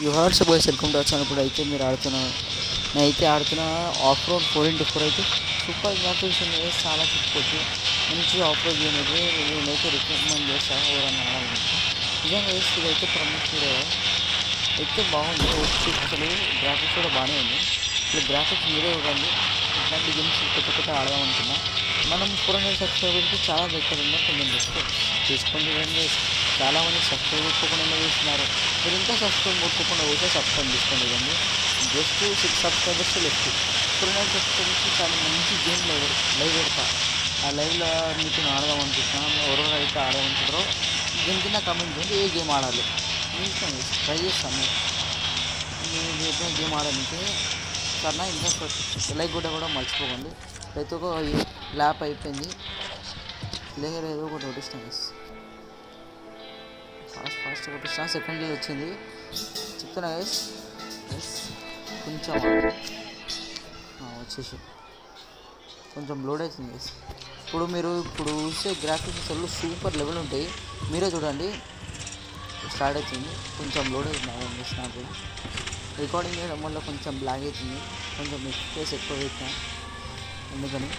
You hearts boys welcome to వచ్చాను. ఇప్పుడు అయితే మీరు నేనైతే ఆడుతున్న ఆఫ్ రోడ్ 4x4 అయితే సూపర్ గ్రాఫిక్స్ ఉన్నాయి, చాలా చెప్పుకోవచ్చు. మంచి ఆఫ్ రోడ్ గేమ్ అయితే నేనైతే రికమెండ్ చేస్తాను ఎవరన్నా ఆడాలంటే. నిజంగా ఇదైతే ప్రమోట్ అయితే బాగుంది. వచ్చి అసలు గ్రాఫిక్స్ కూడా బాగానే ఉంది. ఇప్పుడు గ్రాఫిక్స్ మీరే చూడండి. ఇట్లాంటి గేమ్స్ కొత్త ఆడదాం అనుకున్నా. మనం 400 సబ్స్క్రైబర్కి చాలా దగ్గర ఉన్నా కొంచెం రెస్పెక్ట్ చేసుకోండి. చాలామంది సబ్స్క్రైబ్ కొట్టుకోకుండా చూస్తున్నారు. మీరు ఇంకా సబ్స్క్రైబ్ కొట్టుకోకుండా పోతే సబ్స్క్రైబ్ చేసుకోండి. ఇవన్నీ జస్ట్ 6 సబ్స్క్రైబర్స్ లెఫ్ట్. 400 సబ్స్క్రైబర్స్కి చాలా మంచి గేమ్ లైవ్ పెడతా. ఆ లైవ్లో మీకు ఆడదాం అనుకుంటున్నాను. ఎవరెవరు అయితే ఆడదామనుకుంటారో దీని కింద కమెంట్ చేయండి. ఏ గేమ్ ఆడాలి నేను ట్రై చేస్తాను. నేను చెప్పిన గేమ్ ఆడడానికి సరేనా. ఇంకా లైక్ కూడా మర్చిపోకండి. ప్రతి ఒక్క ల్యాప్ అయిపోయింది. లేక ఏదో ఒకటి కొట్టిస్తాను. ఫాస్ట్ కొట్టిస్తాను. సెకండ్ డే వచ్చింది చెప్తున్నా గైస్. కొంచెం వచ్చేసి కొంచెం లోడ్ అవుతుంది గైస్. ఇప్పుడు చూసే గ్రాఫిక్స్ అసలు సూపర్ లెవెల్ ఉంటాయి. మీరే చూడండి. స్టార్ట్ అవుతుంది. కొంచెం లోడ్ అవుతుంది. నాకు రికార్డింగ్ చేయడం వల్ల కొంచెం బ్లాగ్ అవుతుంది. కొంచెం స్పేస్ ఎక్కువ పెట్టినా అందుకని.